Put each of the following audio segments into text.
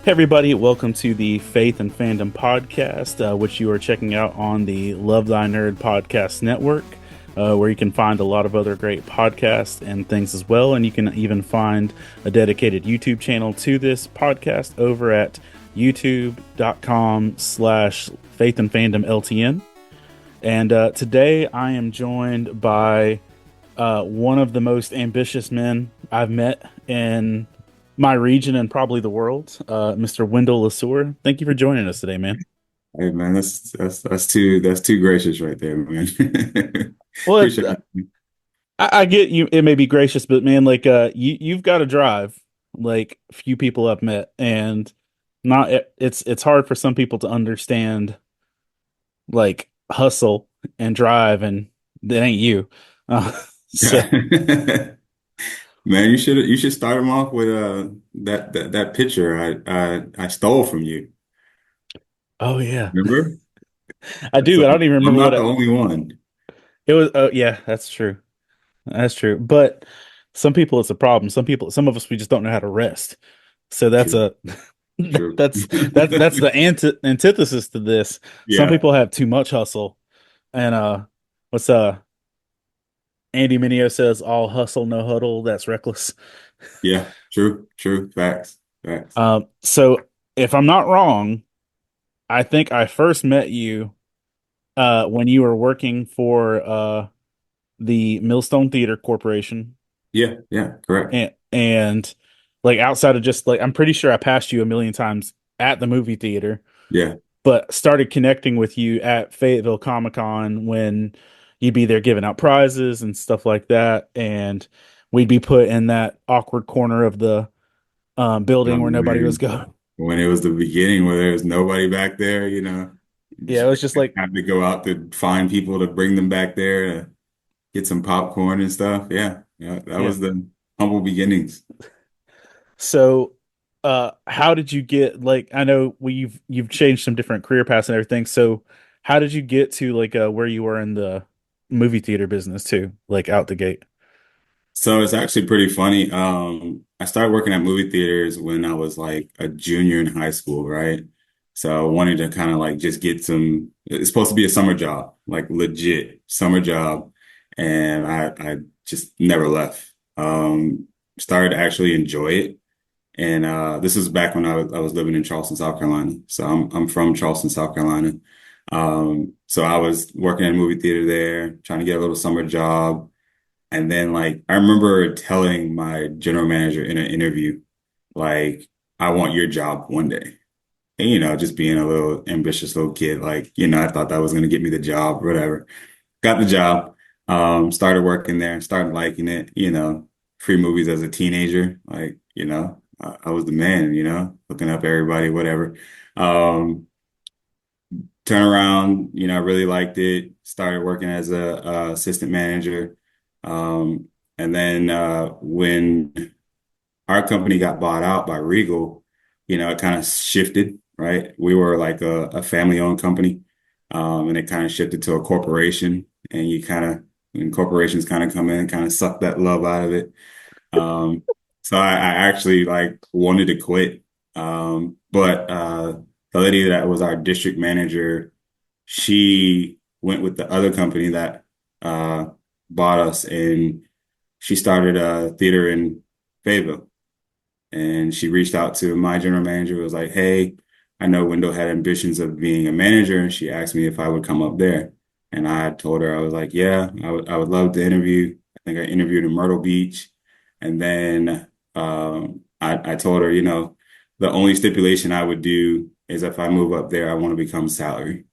Hey everybody, welcome to the Faith and Fandom podcast, which you are checking out on the Love Thy Nerd podcast network, where you can find a lot of other great podcasts and things as well. And you can even find a dedicated YouTube channel to this podcast over at youtube.com/Faith and Fandom LTN. And today I am joined by one of the most ambitious men I've met in my region and probably the world, Mr. Wendell LeSueur. Thank you for joining us today, man. Hey man, that's too gracious right there, man. Well, Appreciate it. I get you. It may be gracious, but man, like, you've got to drive like few people I've met, and it's hard for some people to understand like hustle and drive, and that ain't you. Uh, so, Man, you should start him off with that picture I stole from you. oh yeah, Remember? I do, So but I don't even I'm remember what not the only one. it was. Oh yeah, that's true. That's true. But some people it's a problem. Some of us we just don't know how to rest. So that's True, a true. that's the antithesis to this. Some Yeah, people have too much hustle, and what's Andy Mineo says, all hustle no huddle. That's reckless. yeah, true. Facts, facts. So if I'm not wrong, I think I first met you when you were working for the Millstone Theater Corporation, Yeah, correct. and like outside of just like I'm pretty sure I passed you a million times at the movie theater, Yeah, but started connecting with you at Fayetteville Comic Con when you'd be there giving out prizes and stuff like that, and we'd be put in that awkward corner of the oh, building where nobody was man. going. When it was the beginning where there was nobody back there, Yeah, it just was just like had to go out to find people to bring them back there to get some popcorn and stuff. Yeah, that yeah. was the humble beginnings. So, how did you get like? I know you've changed some different career paths and everything. So, how did you get to like where you were in the movie theater business too, like out the gate? So it's actually pretty funny. I started working at movie theaters when I was like a junior in high school, right? So I wanted to kind of like just get some, it's supposed to be a summer job, like legit summer job. And I just never left. Started to actually enjoy it. And this was back when I was living in Charleston, South Carolina. So I'm from Charleston, South Carolina. So I was working in a movie theater there, trying to get a little summer job. And then like I remember telling my general manager in an interview, like, I want your job one day. And just being a little ambitious little kid, like, I thought that was gonna get me the job, whatever. Got the job, started working there, started liking it, free movies as a teenager, like, I was the man, looking up everybody, whatever. Um, Turn around, I really liked it. Started working as a assistant manager. Um, and then when our company got bought out by Regal, it kind of shifted, right? We were like a family-owned company, and it kind of shifted to a corporation. And when corporations kind of come in, kind of suck that love out of it. Um, so I actually like wanted to quit. But the lady that was our district manager, she went with the other company that uh, bought us, and she started a theater in Fayetteville. And she reached out to my general manager, was like, "Hey, I know Wendell had ambitions of being a manager," and she asked me if I would come up there. And I told her, I was like, "Yeah, I would love to interview." I think I interviewed in Myrtle Beach, and then I told her, the only stipulation I would do is if I move up there, I want to become salary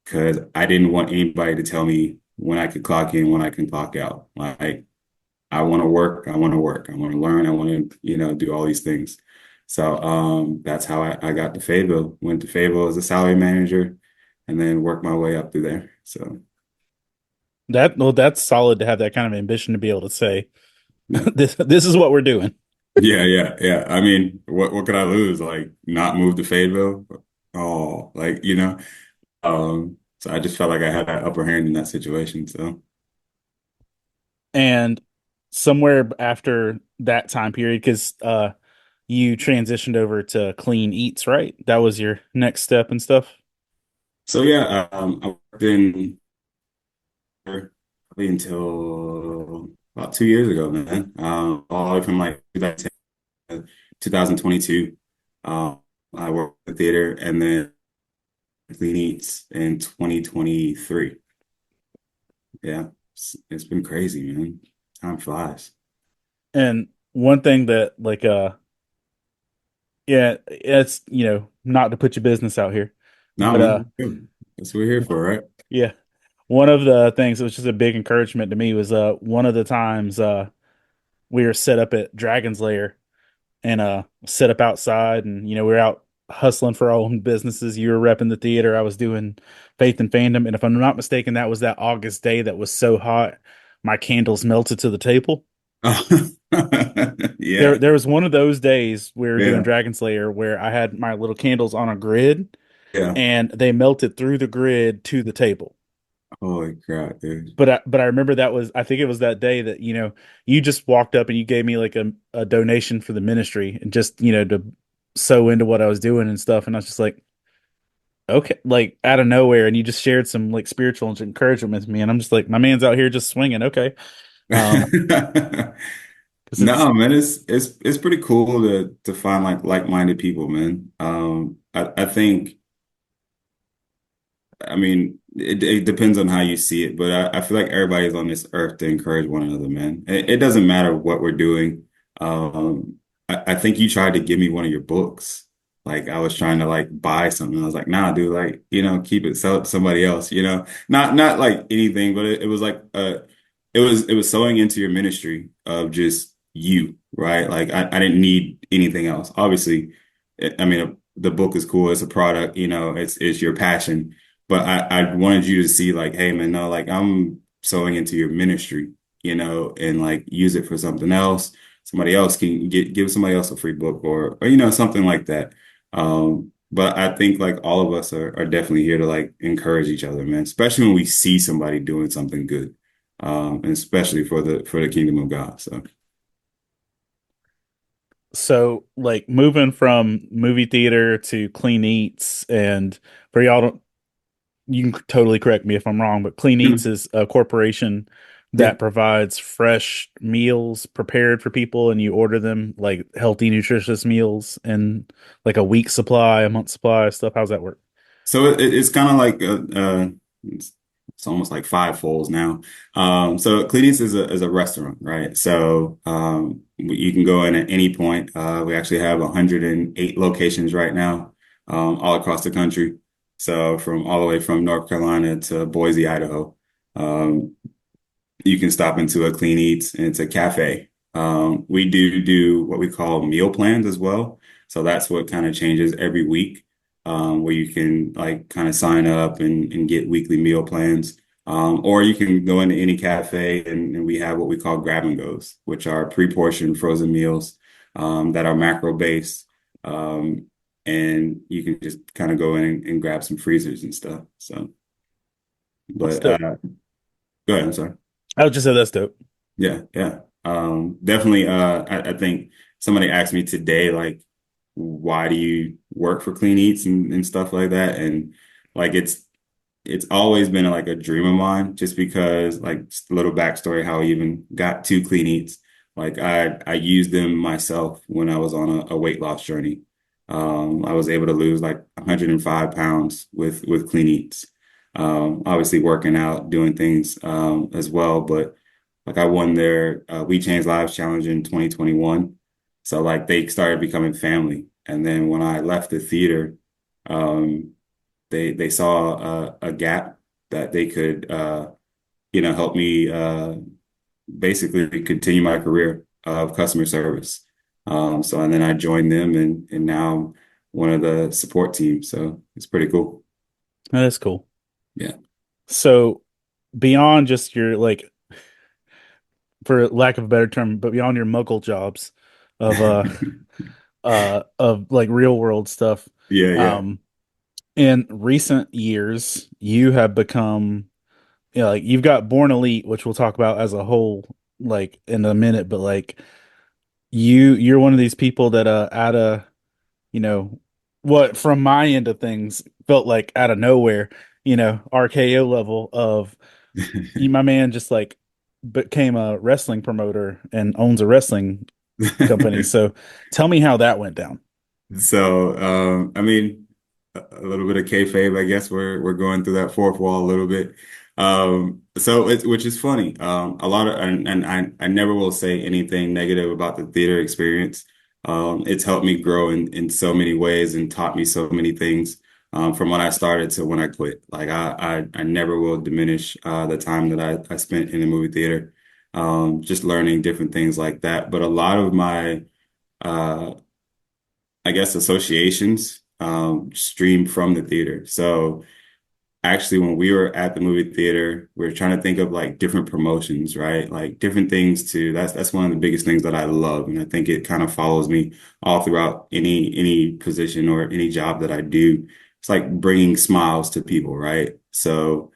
because I didn't want anybody to tell me when I could clock in, when I can clock out. Like, I want to work, I want to work, I want to learn, I want to, do all these things. So that's how I got to Fayetteville. Went to Fayetteville as a salary manager and then worked my way up through there. So That's solid to have that kind of ambition to be able to say yeah. this is what we're doing. Yeah. I mean, what could I lose? Like not move to Fayetteville? Oh, like, so I just felt like I had that upper hand in that situation. So And somewhere after that time period, because you transitioned over to clean eats, right? That was your next step and stuff. So yeah, I worked in probably until about 2 years ago, man. All the way from like 2022. Um, I worked in the theater and then clean eats in 2023. Yeah, it's been crazy, man. Time flies. And one thing that yeah, it's not to put your business out here, Nah, but man. Good. That's what we're here for, right? yeah, one of the things that was just a big encouragement to me was one of the times we were set up at Dragon's Lair and set up outside, and we were out hustling for our own businesses. You were repping the theater, I was doing Faith and Fandom, and if I'm not mistaken, that was that August day that was so hot my candles melted to the table. There Yeah, there was one of those days we were doing yeah. Dragon Slayer where I had my little candles on a grid Yeah. and they melted through the grid to the table. Holy crap, dude. But I remember I think it was that day that you just walked up and you gave me like a donation for the ministry and just to sew into what I was doing and stuff, and I was just like, okay, like out of nowhere, and you just shared some like spiritual encouragement with me, and I'm just like, my man's out here just swinging, okay, because it's No, man, it's pretty cool to find like-minded people, man. I think I mean, it depends on how you see it, but I feel like everybody's on this earth to encourage one another, man. It doesn't matter what we're doing. I think you tried to give me one of your books. Like I was trying to like buy something. I was like, nah, dude, like, keep it, sell it to somebody else, not like anything, but it was like, it was sewing into your ministry of just you, right? Like I didn't need anything else. Obviously, I mean, the book is cool. It's a product, it's your passion, but I wanted you to see like, hey man, no, like I'm sewing into your ministry, and like use it for something else. Somebody else can give somebody else a free book or something like that. But I think like all of us are definitely here to like encourage each other, man, especially when we see somebody doing something good. And especially for the kingdom of God. So so like moving from movie theater to clean eats, and for y'all don't you can totally correct me if I'm wrong, but Clean yeah, Eats is a corporation yeah. that provides fresh meals prepared for people, and you order them like healthy, nutritious meals and like a week supply, a month supply, stuff. How's that work? So it's kind of like it's almost like five folds now. So Cletus is a restaurant, right? So you can go in at any point. We actually have 108 locations right now, all across the country. So from all the way from North Carolina to Boise, Idaho. Um, you can stop into a Clean Eats and it's a cafe. We do what we call meal plans as well. So that's what kind of changes every week, where you can like kind of sign up and get weekly meal plans. Or you can go into any cafe and we have what we call grab and goes, which are pre-portioned frozen meals that are macro based. Um, and you can just kind of go in and grab some freezers and stuff. So, That's but dope. go ahead, I'm sorry. I would just say that's dope. Yeah, yeah. Definitely, I think somebody asked me today, like, why do you work for Clean Eats and stuff like that? And like it's always been like a dream of mine, just because like just a little backstory how I even got to Clean Eats. Like I used them myself when I was on a weight loss journey. I was able to lose like 105 pounds with Clean Eats. Obviously working out, doing things as well, but like I won their We Change Lives Challenge in 2021. So like they started becoming family. And then when I left the theater, um, they saw a gap that they could help me basically continue my career of customer service. So and then I joined them and now I'm one of the support teams. So it's pretty cool. That's cool. Yeah. So beyond just your like, for lack of a better term, but beyond your muggle jobs of of like real world stuff, Yeah, yeah. um, in recent years, you have become, like you've got Born Elite, which we'll talk about as a whole, like in a minute, but like you're one of these people that at a, you know, what from my end of things felt like out of nowhere, RKO level of you, my man just like became a wrestling promoter and owns a wrestling company. So tell me how that went down. So, I mean, a little bit of kayfabe, I guess we're going through that fourth wall a little bit. So it's which is funny. A lot of and I never will say anything negative about the theater experience. It's helped me grow in so many ways and taught me so many things. From when I started to when I quit. Like I never will diminish the time that I spent in the movie theater. Just learning different things like that. But a lot of my uh I guess associations stream from the theater. So actually, when we were at the movie theater, we were trying to think of like different promotions, right? Like different things to that's one of the biggest things that I love. And I think it kind of follows me all throughout any position or any job that I do. It's like bringing smiles to people, right? So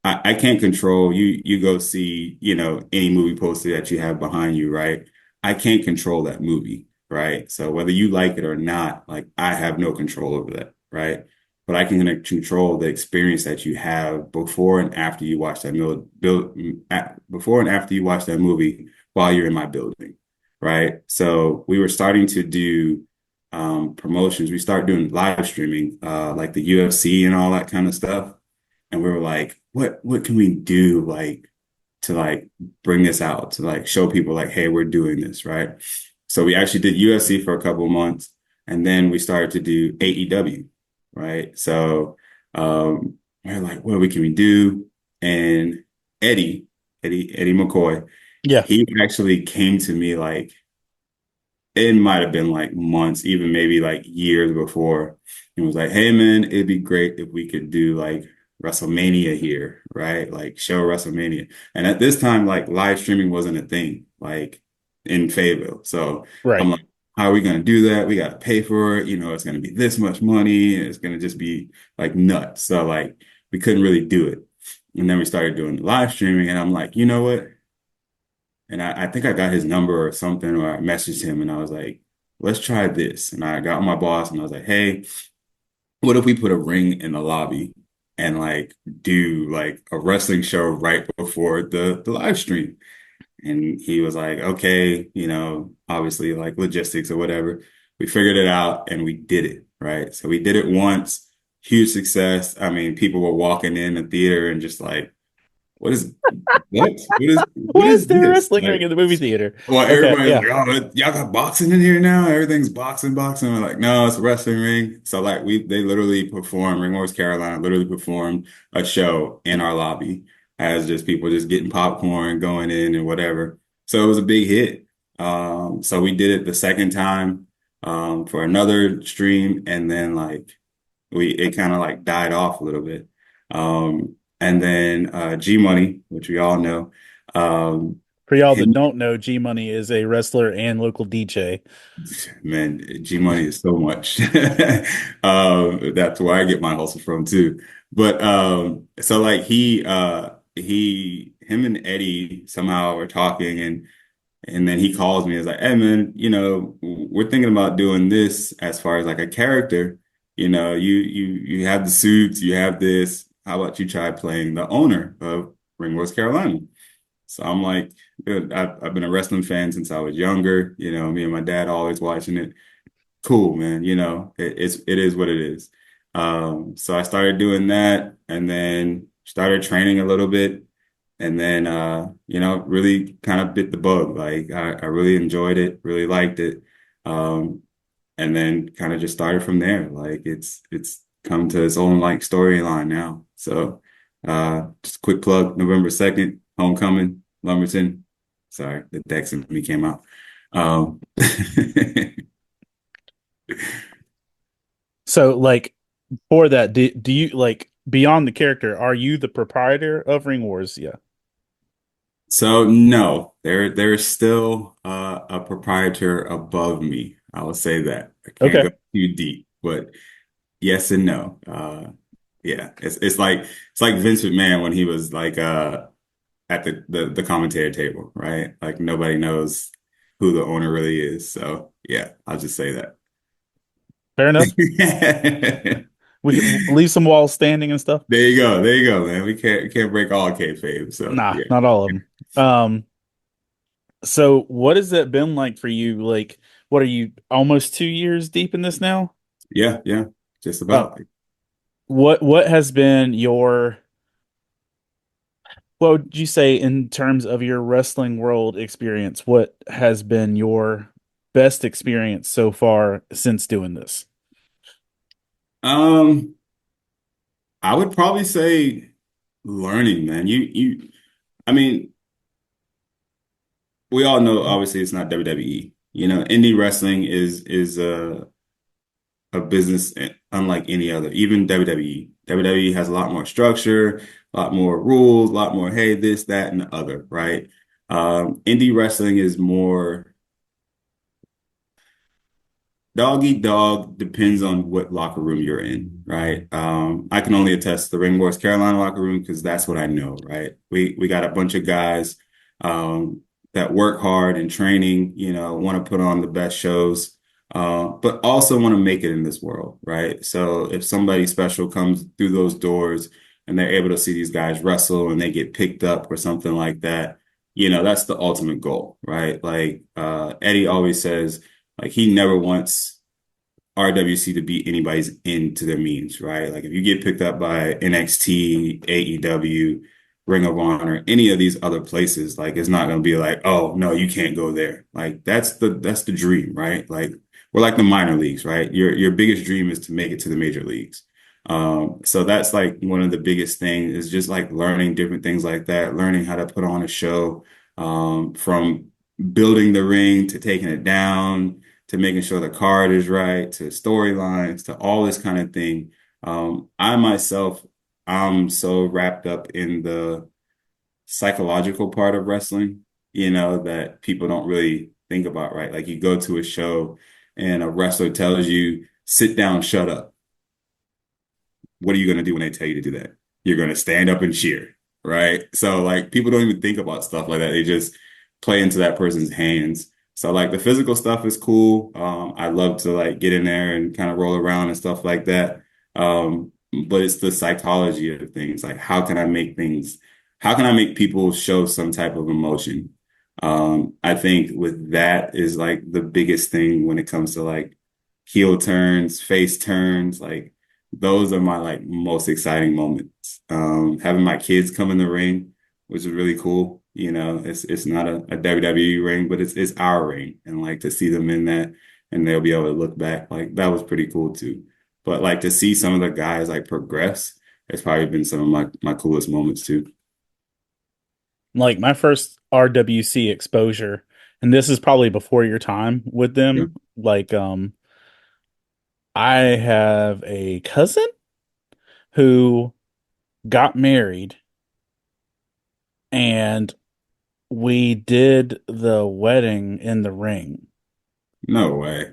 I can't control you go see, any movie poster that you have behind you, right? I can't control that movie, right? So whether you like it or not, like I have no control over that, right? But I can control the experience that you have before and after you watch that before and after you watch that movie while you're in my building, right? So we were starting to do promotions. We started doing live streaming, like the UFC and all that kind of stuff. And we were like, what can we do like to like bring this out to like show people like, hey, we're doing this, right? So we actually did UFC for a couple of months, and then we started to do AEW, right? So we're like, what can we do? And Eddie McCoy, Yeah, he actually came to me like it might have been like months, even maybe like years before. It was like, hey man, it'd be great if we could do like WrestleMania here, right? Like show WrestleMania. And at this time, like live streaming wasn't a thing, like in Fayetteville. So I'm right. like, how are we gonna do that? We gotta pay for it. It's gonna be this much money. It's gonna just be like nuts. So like we couldn't really do it. And then we started doing live streaming, and I'm like, you know what? And I think I got his number or something, or I messaged him and I was like, let's try this. And I got my boss and I was like, hey, what if we put a ring in the lobby and like do like a wrestling show right before the live stream? And he was like, okay, obviously like logistics or whatever. We figured it out and we did it, right? So we did it once, huge success. I mean, people were walking in the theater and just like, what is what What is is there this? wrestling ring Like, in the movie theater? well, Okay, everybody's yeah, like, oh, y'all got boxing in here now? Everything's boxing, boxing. We're like, no, it's a wrestling ring. So like they literally performed, Ring Wars Carolina literally performed a show in our lobby as just people just getting popcorn, going in and whatever. So it was a big hit. So we did it the second time, for another stream, and then like it kind of like died off a little bit. And then G Money, which we all know, um, for y'all that him. don't know, G Money is a wrestler and local DJ. Man, G Money is so much. That's where I get my hustle from too. But so like him and Eddie somehow are talking, and then he calls me and is like, hey man, we're thinking about doing this as far as like a character. You have the suits, you have this. How about you try playing the owner of Ringworks Carolina? So I'm like, dude, I've been a wrestling fan since I was younger. Me and my dad always watching it. Cool, man. It is what it is. So I started doing that, and then started training a little bit, and then really kind of bit the bug. Like I really enjoyed it, really liked it. Um, and then kind of just started from there. Like it's come to its own like storyline now. So just a quick plug, November 2nd, Homecoming, Lumberton. Sorry, the Dex in me came out. Um So, like, for that, do you like beyond the character? Are you the proprietor of Ring Wars? Yeah. so no, there is still a proprietor above me. I will say that. I can't Okay. go too deep, but yes and no. Yeah, it's like Vince McMahon when he was like at the commentator table, right? Like nobody knows. who the owner really is. So yeah, I'll just say that. Fair enough. We can leave some walls standing and stuff. There you go. There you go, man. We can't break all kayfabe. So Nah, yeah. not all of them. So what has it been like for you? Like, what are you almost 2 years deep in this now? Yeah, yeah. Just Uh, about. what has been your what would you say in terms of your wrestling world experience? What has been your best experience so far since doing this? Um, I would probably say learning, man. I mean, we all know obviously it's not WWE. You know, indie wrestling is a business unlike any other, even WWE. WWE has a lot more structure, a lot more rules, a lot more, hey, this, that, and the other, right? Indie wrestling is more dog eat dog, depends on what locker room you're in, right? I can only attest to the Ring Wars Carolina locker room because that's what I know, right? We got a bunch of guys um, that work hard in training, you know, want to put on the best shows, but also want to make it in this world, right? So if somebody special comes through those doors and they're able to see these guys wrestle and they get picked up or something like that, you know, that's the ultimate goal, right? Like Eddie always says, like he never wants RWC to beat anybody's into their means, right? Like if you get picked up by NXT, AEW, Ring of Honor, any of these other places, like it's not gonna be like, oh no, you can't go there. Like that's the dream, right? Like we're like the minor leagues, right? Your biggest dream is to make it to the major leagues. So that's like one of the biggest things is just like learning different things like that, learning how to put on a show, from building the ring to taking it down to making sure the card is right, to storylines, to all this kind of thing. I myself, I'm so wrapped up in the psychological part of wrestling, you know, that people don't really think about, right? Like you go to a show and a wrestler tells you, sit down, shut up. What are you going to do when they tell you to do that? You're going to stand up and cheer, right? So like people don't even think about stuff like that. They just play into that person's hands. So like the physical stuff is cool. I love to like get in there and kind of roll around and stuff like that. But it's the psychology of things. Like how can I make people show some type of emotion? I think with that is like the biggest thing when it comes to like heel turns, face turns, like those are my like most exciting moments. Having my kids come in the ring, which is really cool. You know, it's not a WWE ring, but it's our ring, and like to see them in that, and they'll be able to look back, like that was pretty cool too. But like to see some of the guys like progress, it's probably been some of my coolest moments too. Like my first RWC exposure, and this is probably before your time with Yeah. them. Like, I have a cousin who got married and we did the wedding in the ring. No way.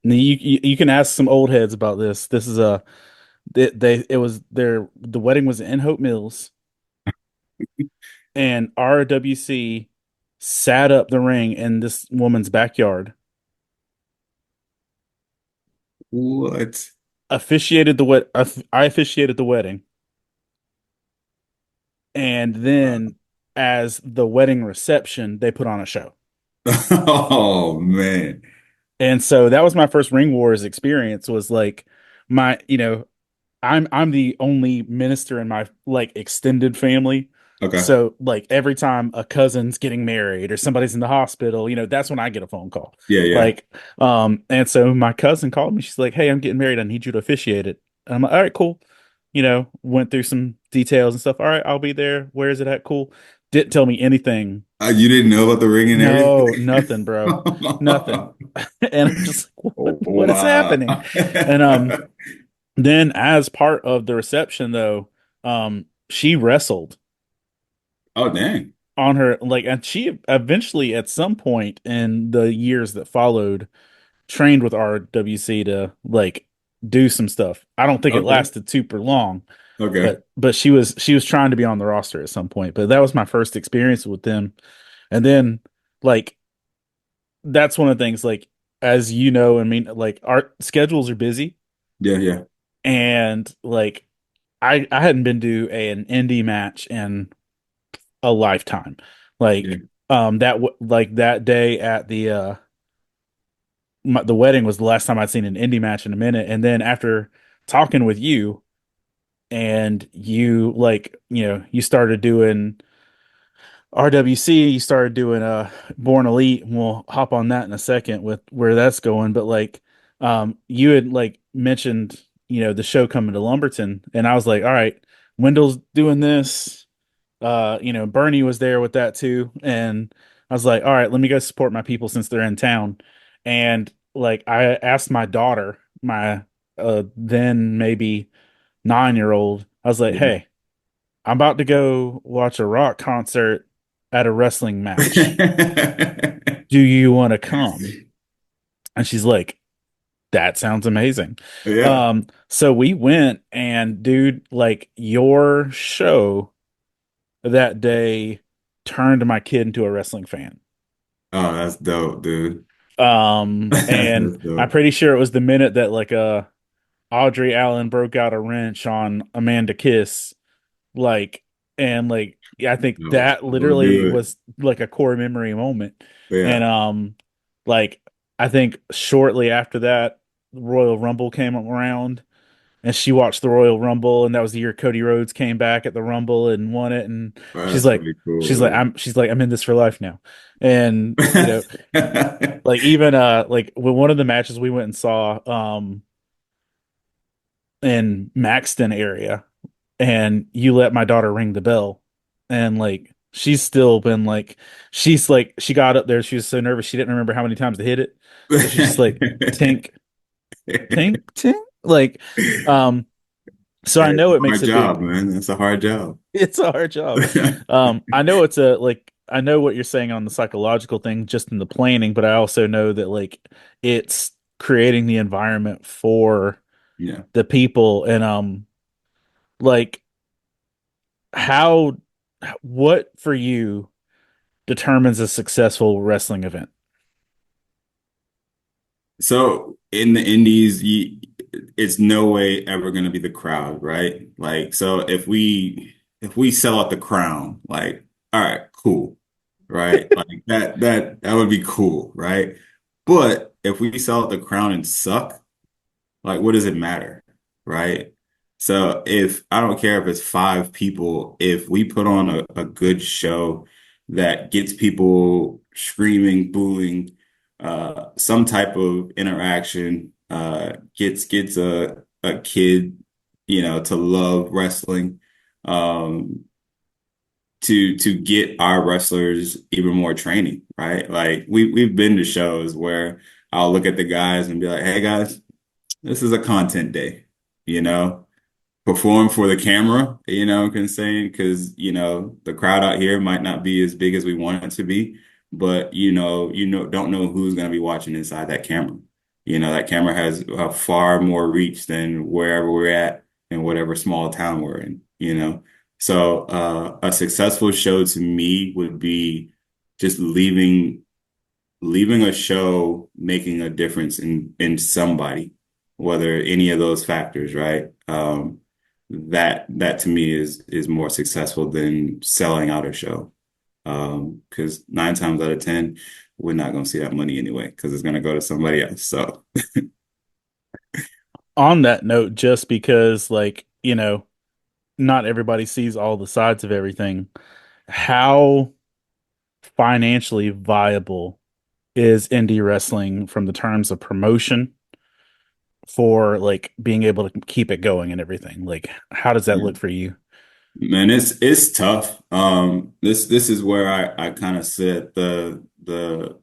You can ask some old heads about this. This is a it was their the wedding was in Hope Mills and RWC sat up the ring in this woman's backyard, What? officiated the wed I officiated the wedding, and then as the wedding reception, they put on a show. Oh man. And so that was my first Ring Wars experience was like my, I'm the only minister in my like extended family. Okay. So like every time a cousin's getting married or somebody's in the hospital, that's when I get a phone call. Yeah, yeah. Like, and so my cousin called me. She's like, "Hey, I'm getting married. I need you to officiate it." And I'm like, "All right, cool." Went through some details and stuff. All right, I'll be there. Where is it at? Cool. Didn't tell me anything. You didn't know about the ring and No, everything? nothing, bro. Nothing. And I'm just like, what is happening? Wow. And then as part of the reception though, she wrestled Oh, dang. on her like and she eventually at some point in the years that followed trained with RWC to like do some stuff. I don't think it Okay. lasted super long, Okay. but she was trying to be on the roster at some point. But that was my first experience with them. And then like that's one of the things, like, as you know, I mean, like, our schedules are busy, Yeah, yeah, and like I hadn't been to an indie match in a lifetime. yeah. Like like that day at the wedding was the last time I'd seen an indie match in a minute. And then after talking with you, and you, like, you started doing RWC, you started doing Born Elite, and we'll hop on that in a second with where that's going. But like you had like mentioned, the show coming to Lumberton, and I was like, all right, Wendell's doing this. Bernie was there with that too. And I was like, all right, let me go support my people since they're in town. And like I asked my daughter, my then maybe 9-year old, I was like, Yeah. hey, I'm about to go watch a rock concert at a wrestling match. Do you want to come? And she's like, that sounds amazing. Yeah. So we went, and dude, like, your show that day turned my kid into a wrestling fan. Oh, that's dope, dude. And That's I'm dope. pretty sure it was the minute that like Audrey Allen broke out a wrench on Amanda Kiss, like, and like, yeah, I think No, that we'll literally do it. was like a core memory moment. And Yeah. like, I think shortly after that, Royal Rumble came around, and she watched the Royal Rumble, and that was the year Cody Rhodes came back at the Rumble and won it. And Oh, she's that's like, really cool, I'm in this for life now. And man. like, even like with one of the matches we went and saw in Maxton area, and you let my daughter ring the bell, and like she's still been like, she got up there, she was so nervous she didn't remember how many times to hit it, so she's just like, tink, tink, tink, like, um so I Hey, it's know it a makes hard a job, big man. It's a hard job. it's a hard job. I know I know what you're saying on the psychological thing, just in the planning, but I also know that like it's creating the environment for Yeah. the people. And like, how what for you determines a successful wrestling event? So in the indies, it's no way ever going to be the crowd, right? Like, so if we sell out the crown, like, all right, cool, right? Like that would be cool, right? But if we sell out the crown and suck, like, what does it matter? Right? So if I don't care if it's 5 people, if we put on a good show that gets people screaming, booing, some type of interaction, gets a kid, to love wrestling, um, to get our wrestlers even more training, right? Like we've been to shows where I'll look at the guys and be like, hey guys, this is a content day, you know, perform for the camera, what I'm saying? Because, the crowd out here might not be as big as we want it to be, but don't know who's going to be watching inside that camera. That camera has a far more reach than wherever we're at in whatever small town we're in. So, a successful show to me would be just leaving a show making a difference in somebody, whether any of those factors, right? That to me is more successful than selling out a show. Because 9 times out of 10, we're not going to see that money anyway, because it's going to go to somebody else. So On that note, just because, like, not everybody sees all the sides of everything, how financially viable is indie wrestling from the terms of promotion for like being able to keep it going and everything? Like, how does that yeah, look for you? man, it's tough. This is where I kind of sit at the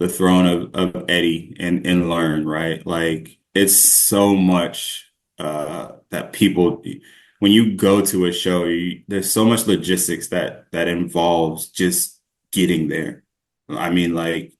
throne of Eddie and learn, right? Like it's so much that people when you go to a show, there's so much logistics that involves just getting there. I mean, like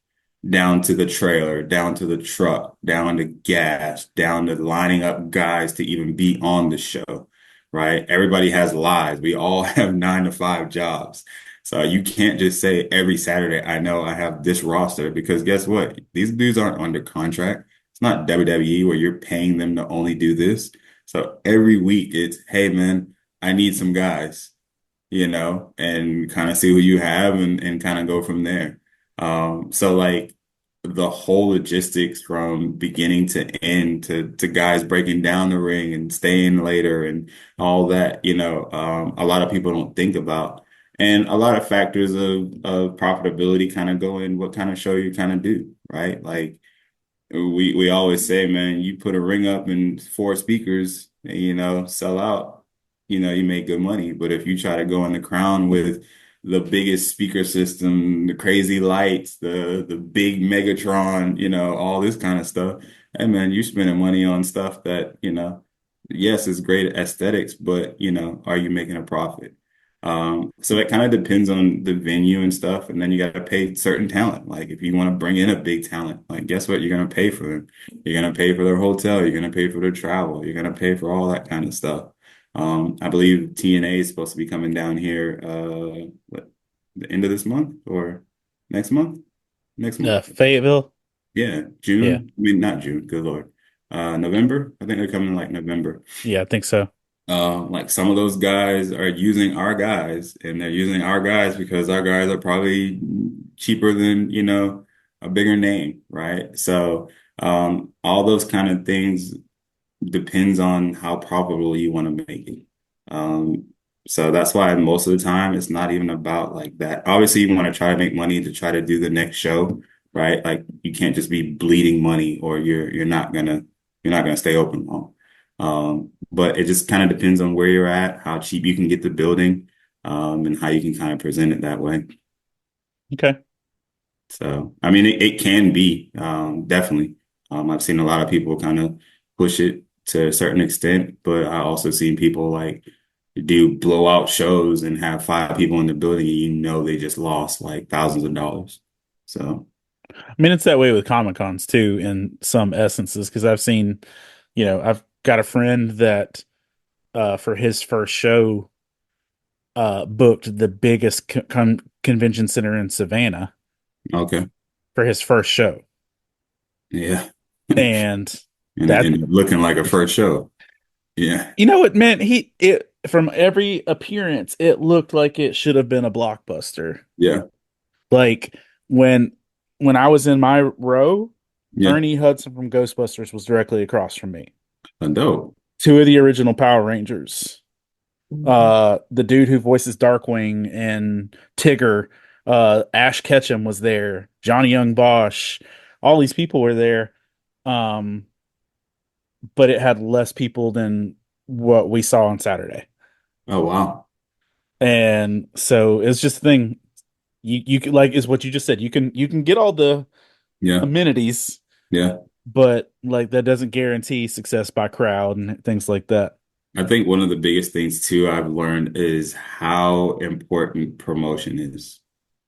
down to the trailer, down to the truck, down to gas, down to lining up guys to even be on the show, right? Everybody has lives. We all have 9 to 5 jobs. So you can't just say every Saturday, I know I have this roster because guess what? These dudes aren't under contract. It's not WWE where you're paying them to only do this. So every week it's, hey man, I need some guys, and kind of see who you have and kind of go from there. So like the whole logistics from beginning to end to guys breaking down the ring and staying later and all that, a lot of people don't think about. And a lot of factors of profitability kind of go in what kind of show you kind of do, right? Like we always say, man, you put a ring up and four speakers, and, sell out, you make good money. But if you try to go in the crown with the biggest speaker system, the crazy lights, the big Megatron, all this kind of stuff, hey man, you're spending money on stuff that, yes, it's great aesthetics, but are you making a profit? So it kind of depends on the venue and stuff. And then you got to pay certain talent. Like if you want to bring in a big talent, like guess what? You're going to pay for them. You're going to pay for their hotel. You're going to pay for their travel. You're going to pay for all that kind of stuff. I believe TNA is supposed to be coming down here, the end of this month or next month? Next month. Fayetteville. Yeah, Yeah. June. I mean, not June. Good Lord. November. I think they're coming in like November. Yeah, I think so. Like some of those guys are using our guys, and they're using our guys because our guys are probably cheaper than, a bigger name, right? So, all those kind of things depends on how profitable you want to make it. Um, so that's why most of the time it's not even about like that. Obviously, you want to try to make money to try to do the next show, right? Like you can't just be bleeding money, or you're not gonna stay open long. But it just kind of depends on where you're at, how cheap you can get the building, and how you can kind of present it that way. Okay. So, I mean, it can be, definitely. I've seen a lot of people kind of push it to a certain extent, but I also seen people like do blowout shows and have five people in the building and they just lost like thousands of dollars. So, I mean, it's that way with Comic Cons too, in some essences, because I've seen, I've got a friend that for his first show booked the biggest convention center in Savannah okay. for his first show. Yeah. And And it that, ended up looking like a first show. Yeah. it meant it from every appearance, it looked like it should have been a blockbuster. Yeah. Like when when I was in my row, Yeah. Ernie Hudson from Ghostbusters was directly across from me. Dope. Two of the original Power Rangers. The dude who voices Darkwing and Tigger, Ash Ketchum was there. Johnny Young Bosch, all these people were there. Um, but it had less people than what we saw on Saturday. Oh, wow. And so it's just a thing. You can, like, is what you just said. You can get all the Yeah. amenities, Yeah. but like that doesn't guarantee success by crowd and things like that. I think one of the biggest things too I've learned is how important promotion is,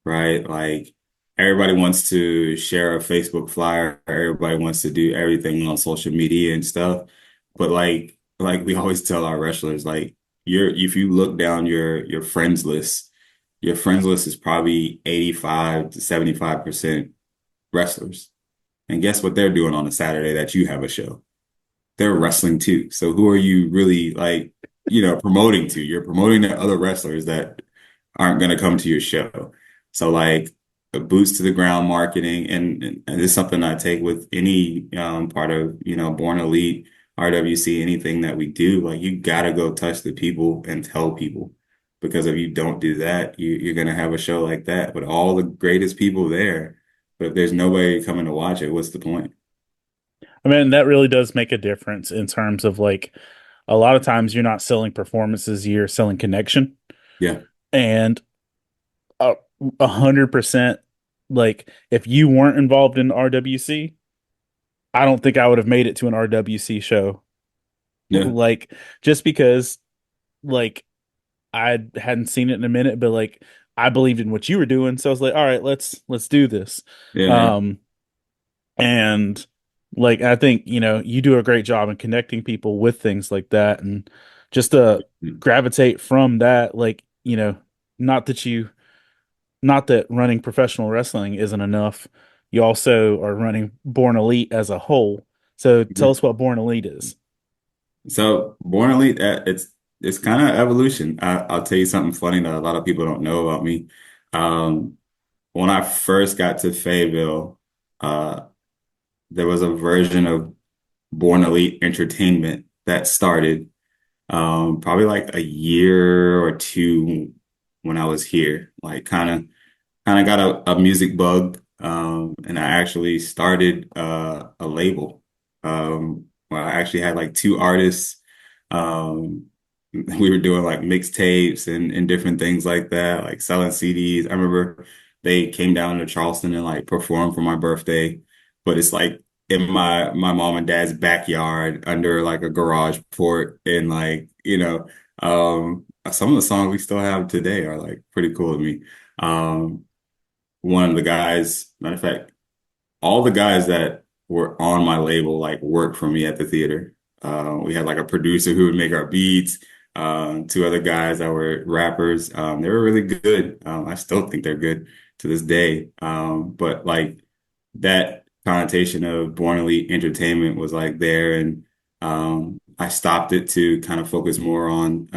right? Like everybody wants to share a Facebook flyer, everybody wants to do everything on social media and stuff. But like we always tell our wrestlers, like if you look down your friends list is probably 85 to 75% wrestlers. And guess what they're doing on a Saturday that you have a show? They're wrestling too. So who are you really like, promoting to? You're promoting to other wrestlers that aren't going to come to your show. So like a boots to the ground marketing, and it's something I take with any part of, Born Elite, RWC, anything that we do. Like you got to go touch the people and tell people. Because if you don't do that, you're going to have a show like that with all the greatest people there. But if there's nobody coming to watch it, what's the point? I mean, that really does make a difference in terms of like a lot of times you're not selling performances, you're selling connection. Yeah, And a 100%, like if you weren't involved in RWC, I don't think I would have made it to an RWC show. yeah, Like just because like I hadn't seen it in a minute, but like I believed in what you were doing, so I was like, all right, let's do this. yeah, Um, and like I think, you do a great job in connecting people with things like that and just to yeah. gravitate from that, like, not that you not that running professional wrestling isn't enough. You also are running Born Elite as a whole. So tell us what Born Elite is. So Born Elite, it's kind of evolution. I'll tell you something funny that a lot of people don't know about me. Um, when I first got to Fayetteville, uh, there was a version of Born Elite Entertainment that started probably like a year or two when I was here. Like kind of got a music bug, and I actually started a label. Where I actually had like two artists. Um, we were doing like mixtapes and different things like that, like selling CDs. I remember they came down to Charleston and like performed for my birthday, but it's like in my mom and dad's backyard under like a garage port, and like some of the songs we still have today are like pretty cool to me. Um, One of the guys, matter of fact, all the guys that were on my label like worked for me at the theater. We had like a producer who would make our beats, two other guys that were rappers. They were really good. I still think they're good to this day. But like that connotation of Born Elite Entertainment was like there, and I stopped it to kind of focus more on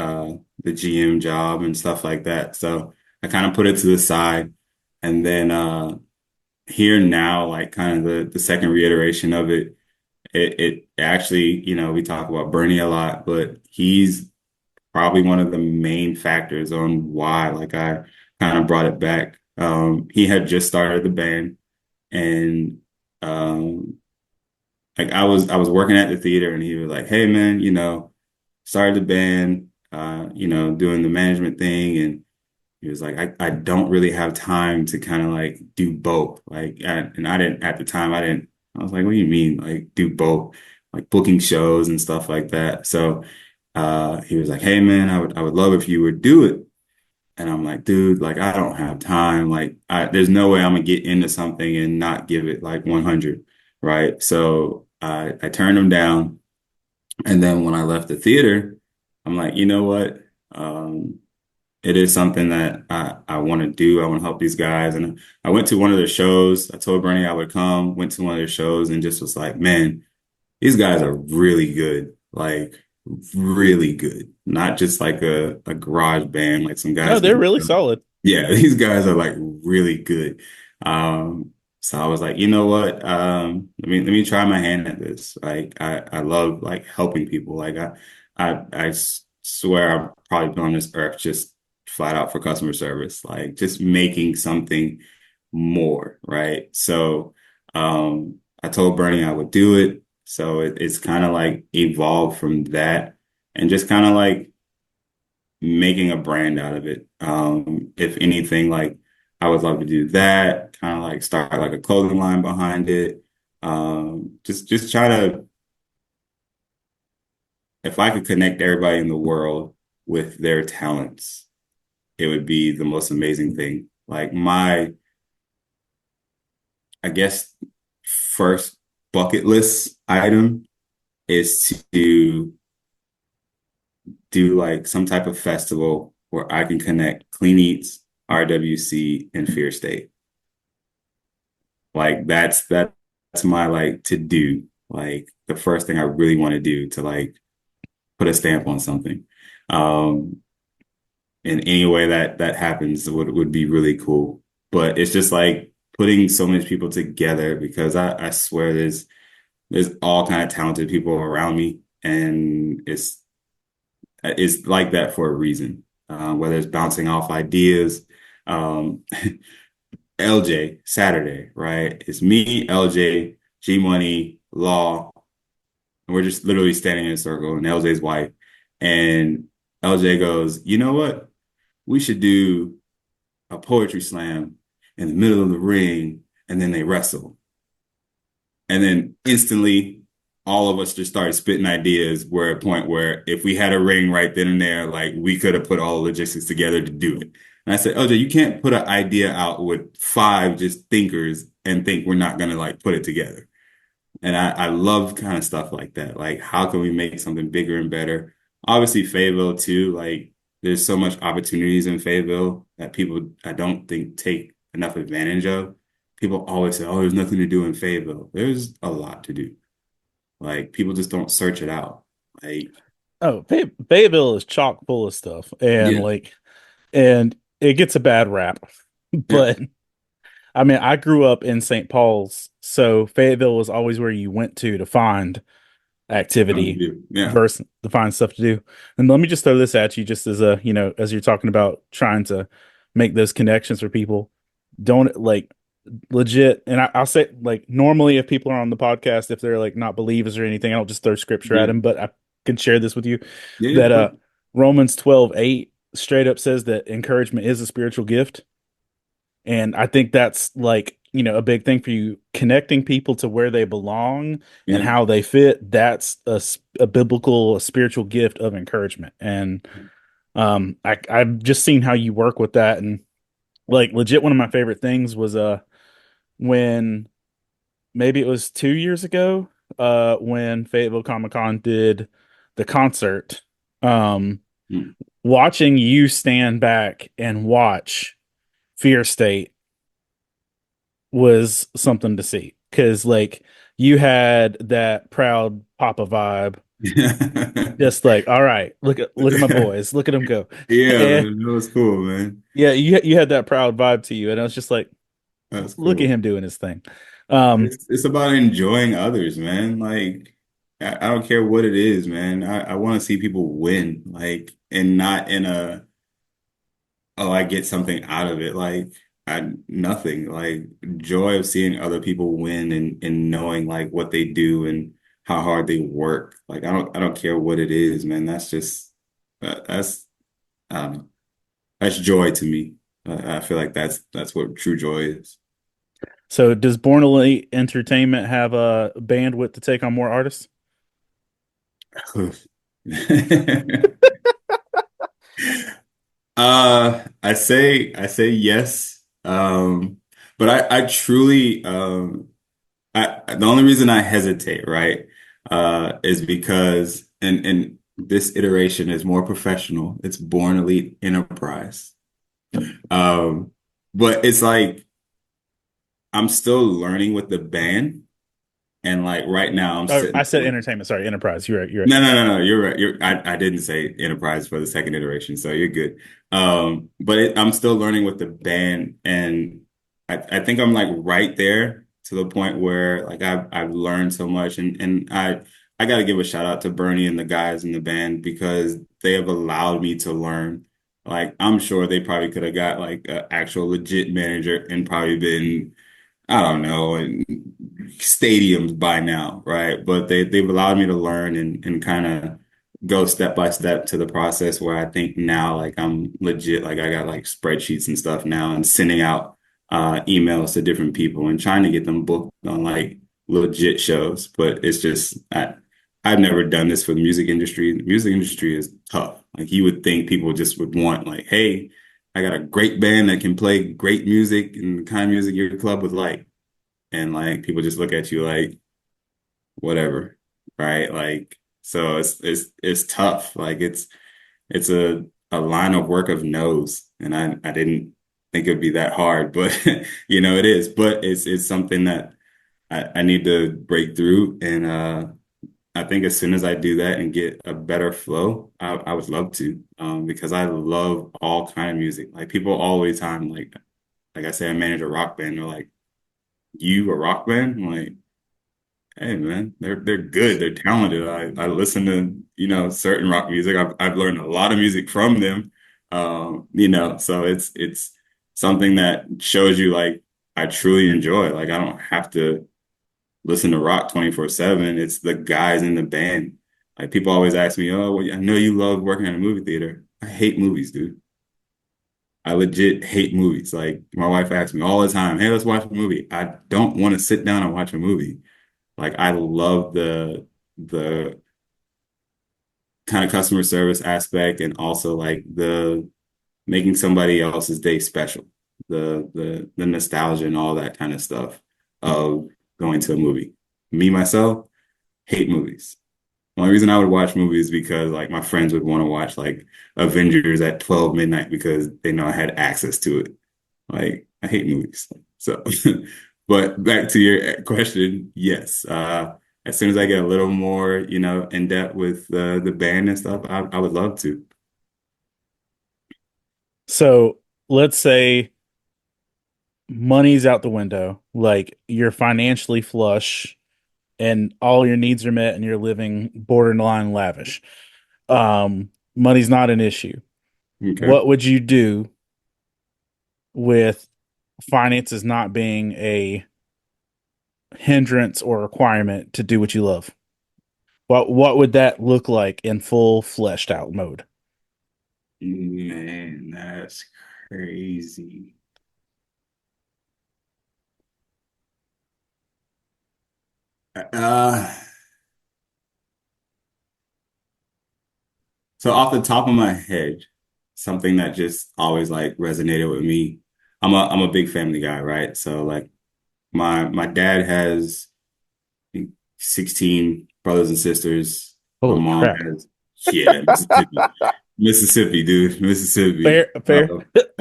the GM job and stuff like that. So I kind of put it to the side. And then here now, like kind of the second reiteration of it, it actually, we talk about Bernie a lot, but he's probably one of the main factors on why like I kind of brought it back. He had just started the band, and um like I was working at the theater, and he was like, "Hey man, started the band, doing the management thing." And he was like, I don't really have time to kind of like do both. And I didn't, at the time, I was like, what do you mean? Like do both, like booking shows and stuff like that. So, he was like, hey man, I would love if you would do it. And I'm like, dude, like, I don't have time. Like, there's no way I'm gonna get into something and not give it like 100. Right. So I turned him down. And then when I left the theater, I'm like, you know what? It is something that I want to do. I want to help these guys. And I went to one of their shows. I told Bernie I would come, went to one of their shows, and just was like, man, these guys are really good. Like really good. Not just like a garage band, like some No, guys they're can. really solid. Yeah, these guys are like really good. So I was like, you know what? Let me try my hand at this. Like I love like helping people. Like I swear I've probably been on this earth just flat out for customer service, like just making something more, right? So I told Bernie I would do it. So it's kind of like evolved from that, and just kind of like making a brand out of it. If anything, like I would love to do that, kind of like start like a clothing line behind it. Just try to, if I could connect everybody in the world with their talents, it would be the most amazing thing. Like I guess, first bucket list item is to do like some type of festival where I can connect Clean Eats, RWC, and Fear State. Like that's my like to do. Like the first thing I really want to do to like put a stamp on something. Um, in any way that happens would be really cool. But it's just like putting so many people together, because I swear there's all kind of talented people around me, and it's like that for a reason. Whether it's bouncing off ideas. Um, LJ Saturday, right? It's me, LJ, G Money, Law, and we're just literally standing in a circle, and LJ's white. And LJ goes, you know what? We should do a poetry slam in the middle of the ring, and then they wrestle. And then instantly, all of us just started spitting ideas. We're at a point where if we had a ring right then and there, like we could have put all the logistics together to do it. And I said, LJ, you can't put an idea out with five just thinkers and think we're not gonna like put it together. And I love kind of stuff like that. Like, how can we make something bigger and better? Obviously, Fayetteville too. Like, there's so much opportunities in Fayetteville that people I don't think take enough advantage of. People always say, "Oh, there's nothing to do in Fayetteville." There's a lot to do. Like people just don't search it out. Like, Oh, Fayetteville is chock full of stuff, and yeah, and it gets a bad rap. yep, But I mean, I grew up in St. Paul's, so Fayetteville was always where you went to find something to activity do. Yeah, versus to find stuff to do. And let me just throw this at you, just as a, as you're talking about trying to make those connections for people. Don't like legit, and I'll say like normally if people are on the podcast, if they're like not believers or anything, I don't just throw scripture at yeah, them, but I can share this with you yeah, yeah, that perfect. Romans 12:8 straight up says that encouragement is a spiritual gift. And I think that's like, a big thing for you, connecting people to where they belong and Yeah, how they fit. That's a biblical, a spiritual gift of encouragement. And I've just seen how you work with that. And like legit, one of my favorite things was when maybe it was 2 years ago, when Fayetteville Comic Con did the concert, um, mm. watching you stand back and watch Fear State was something to see because like you had that proud papa vibe, just like, all right, look at my boys, look at them go. Yeah, And man, that was cool, man. yeah, you had that proud vibe to you, and I was just like, That's look at cool. him doing his thing. um It's about enjoying others, man. Like I don't care what it is, man. I want to see people win, like, and not in a, oh, I get something out of it. Like I nothing. Like joy of seeing other people win and knowing like what they do and how hard they work. Like I don't care what it is, man. That's just that's um that's joy to me. I feel like that's what true joy is. so does Born Elite Entertainment have a bandwidth to take on more artists? I say yes. But I truly the only reason I hesitate, right, is because and this iteration is more professional. It's Born Elite Enterprise. Um, but it's like I'm still learning with the band, and like right now I'm Oh, I sitting said with entertainment. Sorry, enterprise. You're right. You're right. no. You're right. I didn't say enterprise for the second iteration, so you're good. But I'm still learning with the band, and I think I'm like right there to the point where like I've learned so much, and I got to give a shout out to Bernie and the guys in the band because they have allowed me to learn. Like I'm sure they probably could have got like an actual legit manager and probably been I don't know, and stadiums by now, right? But they've allowed me to learn and kind of go step by step to the process where I think now like I'm legit, like I got like spreadsheets and stuff now and sending out emails to different people and trying to get them booked on like legit shows. But it's just I've never done this for the music industry. The music industry is tough. Like you would think people just would want like, hey, I got a great band that can play great music and the kind of music your club would like. And like people just look at you like whatever, right? Like so it's tough. Like it's a line of work of no's. And I didn't think it'd be that hard, but it is. But it's something that I need to break through. And I think as soon as I do that and get a better flow, I would love to, because I love all kind of music. Like people all the time, like I say, I manage a rock band. They're like, "You a rock band?" I'm like, "Hey man, they're good. They're talented. I listen to certain rock music. I've learned a lot of music from them. So it's something that shows you like I truly enjoy. Like I don't have to listen to rock 24/7. It's the guys in the band. Like people always ask me, "Oh, well, I know you love working at a movie theater." I hate movies, dude. I legit hate movies. Like my wife asks me all the time, "Hey, let's watch a movie." I don't want to sit down and watch a movie. Like I love the kind of customer service aspect and also like the making somebody else's day special. The nostalgia and all that kind of stuff of going to a movie. Me myself hate movies. Only reason I would watch movies is because like my friends would want to watch like Avengers at 12 midnight because they know I had access to it. Like I hate movies. So, but back to your question, yes. As soon as I get a little more, in depth with the band and stuff, I would love to. So let's say money's out the window, like you're financially flush and all your needs are met and you're living borderline lavish. Money's not an issue. Okay. What would you do with finances not being a hindrance or requirement to do what you love? What would that look like in full fleshed out mode? Man, that's crazy. Uh, so off the top of my head, something that just always like resonated with me. I'm a big family guy, right? So like my dad has I think, 16 brothers and sisters. My Holy mom crap. has, yeah, Mississippi, dude, Mississippi. Fair, fair.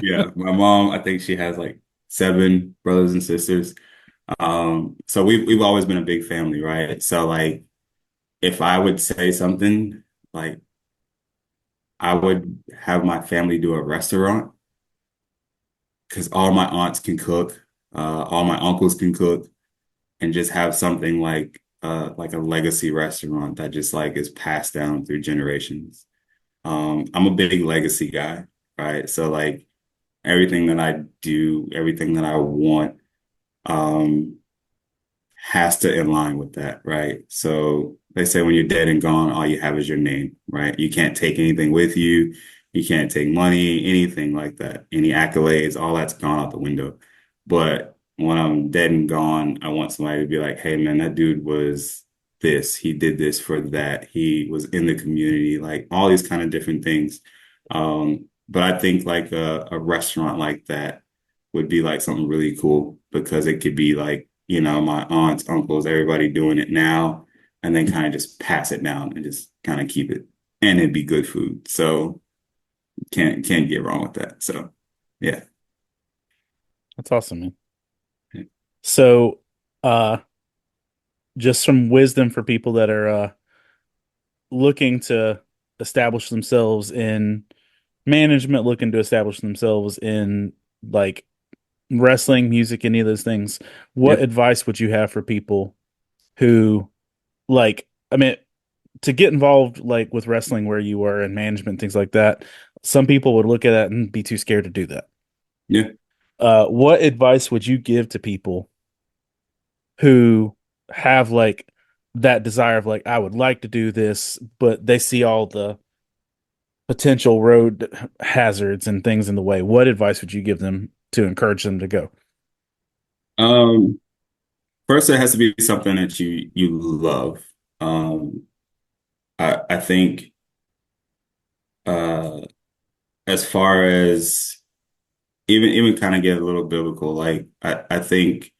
Yeah, my mom, I think she has like 7 brothers and sisters. So we've always been a big family, right? So like if I would say something, like I would have my family do a restaurant because all my aunts can cook, all my uncles can cook, and just have something like a legacy restaurant that just like is passed down through generations. I'm a big legacy guy, right? So like everything that I do, everything that I want, um, has to align with that, right? So they say when you're dead and gone, all you have is your name, right? You can't take anything with you. You can't take money, anything like that. Any accolades, all that's gone out the window. But when I'm dead and gone, I want somebody to be like, hey man, that dude was this. He did this for that. He was in the community, like all these kind of different things. But I think like a restaurant like that would be like something really cool because it could be like, my aunts, uncles, everybody doing it now, and then kind of just pass it down and just kind of keep it. And it'd be good food. So can't get wrong with that. So yeah. That's awesome, man. So, just some wisdom for people that are looking to establish themselves in management, looking to establish themselves in like wrestling, music, any of those things. What Yeah. advice would you have for people who like, I mean, to get involved like with wrestling where you were in management, things like that? Some people would look at that and be too scared to do that. Yeah. What advice would you give to people who have like that desire of like, I would like to do this, but they see all the potential road hazards and things in the way? What advice would you give them to encourage them to go? Um, First it has to be something that you love. Um, I think uh as far as even kind of get a little biblical, like I think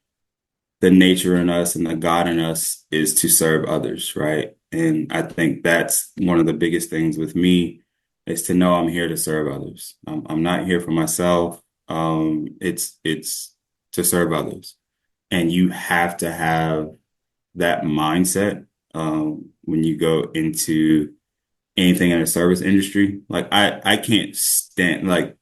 the nature in us and the God in us is to serve others, right? And I think that's one of the biggest things with me is to know I'm here to serve others. I'm not here for myself. It's to serve others, and you have to have that mindset when you go into anything in the service industry. Like I can't stand like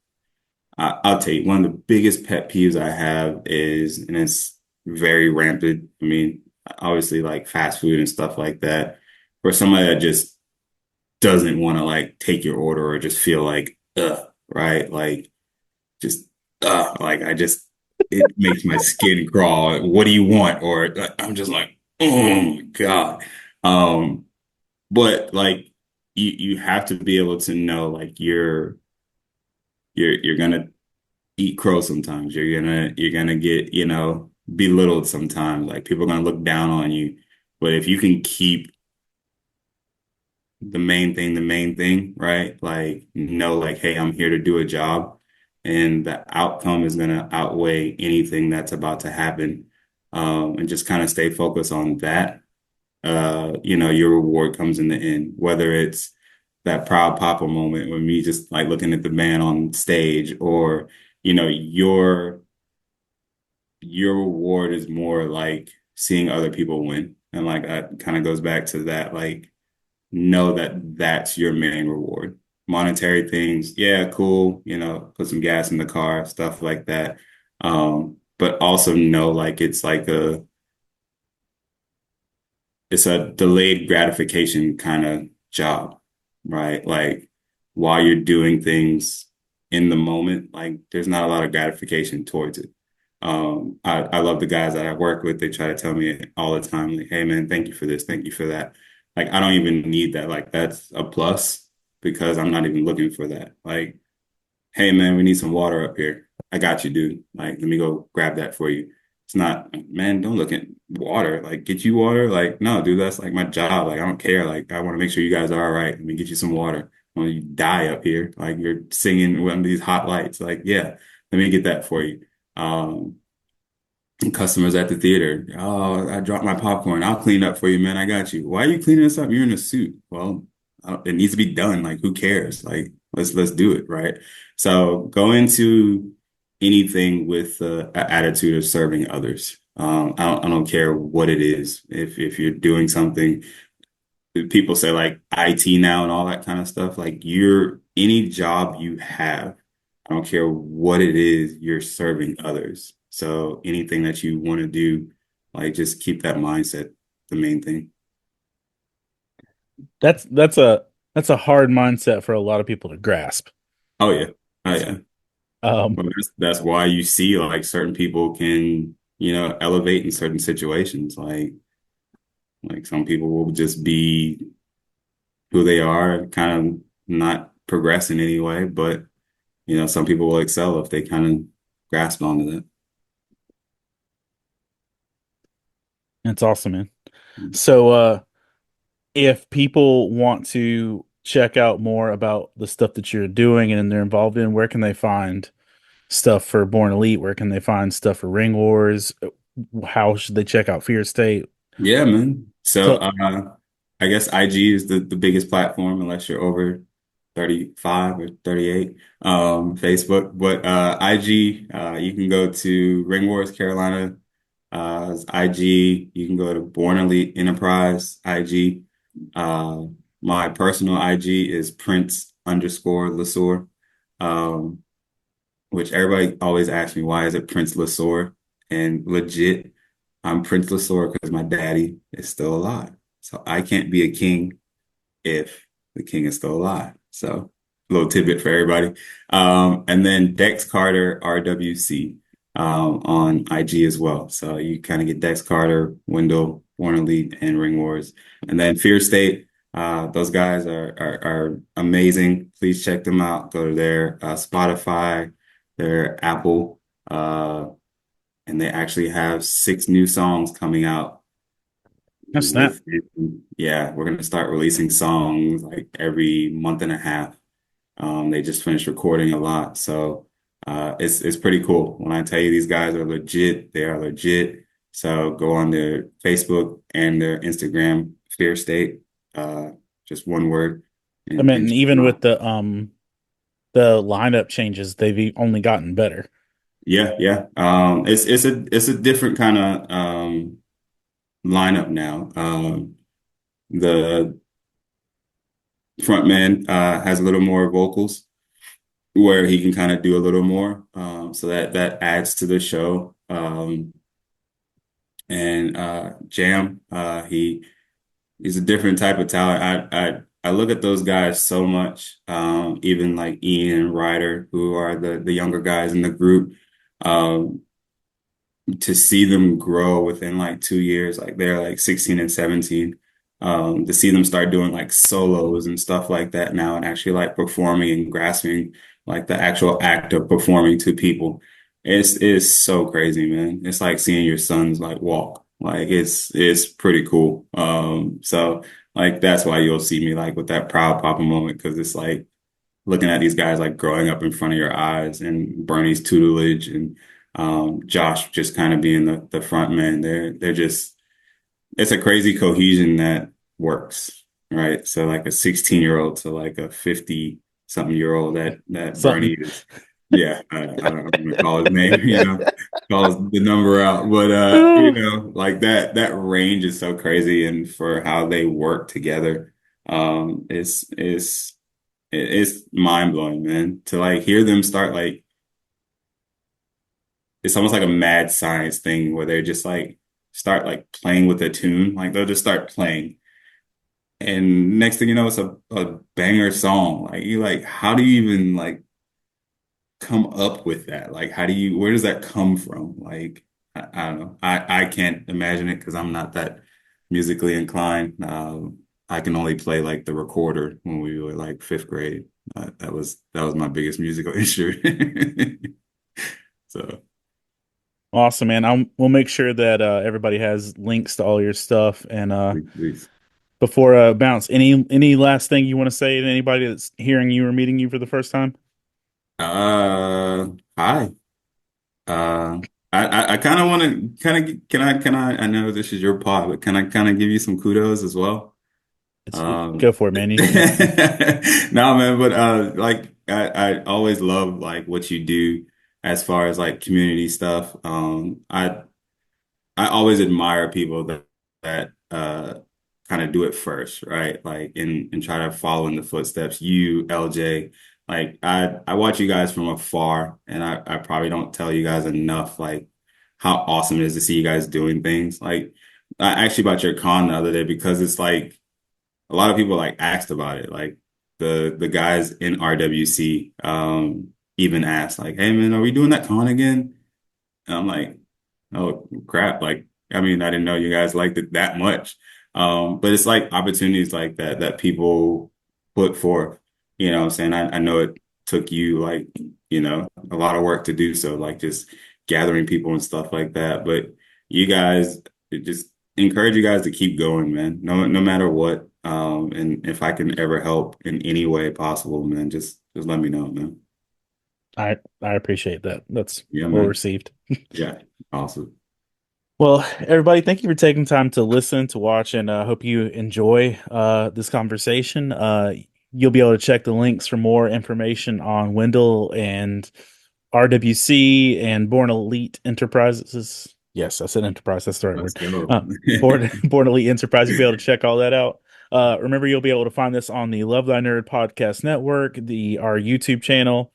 I'll tell you, one of the biggest pet peeves I have is, and it's very rampant. I mean, obviously, like fast food and stuff like that, for somebody that just doesn't want to like take your order or just feel like, right? Like, just, like I just, it makes my skin crawl. What do you want? Or I'm just like, oh my God. Um, but like, you have to be able to know, like, you're gonna eat crow sometimes. You're gonna get, belittled sometimes. Like people are gonna look down on you. But if you can keep the main thing, right? Like know like, hey, I'm here to do a job and the outcome is gonna outweigh anything that's about to happen. And just kind of stay focused on that. your reward comes in the end, whether it's that proud papa moment when me just like looking at the band on stage, or you know, your reward is more like seeing other people win. And like that kind of goes back to that, like, know that that's your main reward. Monetary things, yeah, cool, put some gas in the car, stuff like that. But also know like it's a delayed gratification kind of job, right? Like while you're doing things in the moment, like there's not a lot of gratification towards it. I love the guys that I work with. They try to tell me all the time, like, hey man, thank you for this, thank you for that. Like I don't even need that. Like that's a plus because I'm not even looking for that. Like, hey man, we need some water up here. I got you, dude. Like, let me go grab that for you. It's not, man, don't look at water. Like, get you water. Like, no, dude, that's like my job. Like, I don't care. Like, I want to make sure you guys are all right. Let me get you some water. When you die up here, like you're singing under these hot lights. Like, yeah, let me get that for you. Um, Customers at the theater. Oh, I dropped my popcorn. I'll clean up for you, man. I got you. Why are you cleaning this up? You're in a suit. Well, it needs to be done. Like, who cares? Like, let's do it, right? So go into anything with the attitude of serving others. I don't care what it is. If you're doing something, people say like IT now and all that kind of stuff. Like any job you have, I don't care what it is, you're serving others. So anything that you want to do, like just keep that mindset the main thing. That's a hard mindset for a lot of people to grasp. Oh yeah. Oh yeah. Um, Well, that's why you see like certain people can, elevate in certain situations. Like some people will just be who they are, kind of not progress in any way, but some people will excel if they kind of grasp onto that. it's awesome, man. So, if people want to check out more about the stuff that you're doing and they're involved in, where can they find stuff for Born Elite? Where can they find stuff for Ring Wars? How should they check out Fear State? Yeah, man. So So, I guess IG is the biggest platform unless you're over 35 or 38. Facebook, but IG, you can go to Ring Wars Carolina IG. You can go to Born Elite Enterprise IG. Uh, my personal IG is Prince_LeSueur. Um, which everybody always asks me, why is it Prince LeSueur? And legit, I'm Prince LeSueur because my daddy is still alive. So I can't be a king if the king is still alive. So a little tidbit for everybody. And then Dex Carter RWC on IG as well. So you kind of get Dex Carter, Wendell, Born Elite, and Ring Wars. And then Fear State. Those guys are amazing. Please check them out. Go to their Spotify, their Apple, and they actually have 6 new songs coming out oh, snap. with, yeah, we're gonna start releasing songs like every month and a half. They just finished recording a lot, so it's pretty cool. When I tell you these guys are legit, they are legit. So go on their Facebook and their Instagram, Fear State, uh, just one word, I and mean, check them even with out. the lineup changes, they've only gotten better. Yeah, yeah. It's a different kind of lineup now. The front man has a little more vocals where he can kind of do a little more. So that adds to the show. And Jam, he's a different type of talent. I look at those guys so much. Even like Ian and Ryder, who are the younger guys in the group. Um, to see them grow within like 2 years, like they're like 16 and 17, to see them start doing like solos and stuff like that now and actually like performing and grasping like the actual act of performing to people. It's so crazy, man. It's like seeing your sons like walk. Like it's pretty cool. So like that's why you'll see me like with that proud papa moment because it's like looking at these guys like growing up in front of your eyes and Bernie's tutelage and Josh just kind of being the front man. They're just it's a crazy cohesion that works, right? So like a 16-year-old to like a 50 something year old that Something. Bernie is, yeah, I don't want to call his name, call the number out, but like that range is so crazy, and for how they work together, it's mind blowing, man. To like hear them start like it's almost like a mad science thing where they're just like start like playing with a tune, like they'll just start playing. And next thing you know, it's a banger song. Like you like, how do you even like come up with that? Like how do you where does that come from? Like I don't know. I can't imagine it because I'm not that musically inclined. I can only play like the recorder when we were like fifth grade. That was my biggest musical instrument. So Awesome, man. We'll make sure that everybody has links to all your stuff. And please. before bounce, any last thing you want to say to anybody that's hearing you or meeting you for the first time? Hi. Uh, I kind of want to kind of I know this is your pod, but can I kind of give you some kudos as well? Go Um, for it, man. no, man, but like I always love like what you do as far as like community stuff. I always admire people that kind of do it first, right? Like and try to follow in the footsteps. You, LJ, like I watch you guys from afar, and I probably don't tell you guys enough like how awesome it is to see you guys doing things. Like I actually bought your con the other day because it's like a lot of people like asked about it. Like the guys in RWC even asked like, "Hey man, are we doing that con again?" And I'm like, oh crap. Like, I mean, I didn't know you guys liked it that much. But it's like opportunities like that people put forth. You know what I'm saying? I know it took you like, a lot of work to do so, like just gathering people and stuff like that. But you guys it just encourage you guys to keep going, man. No matter what. And if I can ever help in any way possible, man, just let me know, man. I appreciate that. That's Yeah, well man. received. Yeah. Awesome. Well, everybody, thank you for taking time to listen, to watch, and hope you enjoy this conversation. You'll be able to check the links for more information on Wendell and RWC and Born Elite Enterprises. Yes, I said enterprise. That's the right Let's word. go. Born Elite Enterprise. You'll be able to check all that out. Remember, you'll be able to find this on the Love Thy Nerd Podcast Network, our YouTube channel.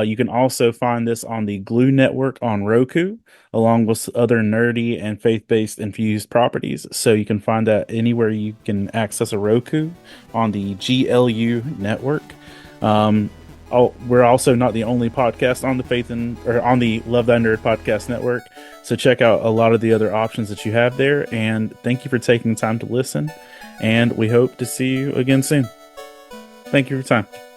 You can also find this on the Glue Network on Roku, along with other nerdy and faith-based infused properties. So you can find that anywhere you can access a Roku on the GLU network. Um, we're also not the only podcast on the on the Love Thy Nerd Podcast Network. So check out a lot of the other options that you have there. And thank you for taking the time to listen. And we hope to see you again soon. Thank you for your time.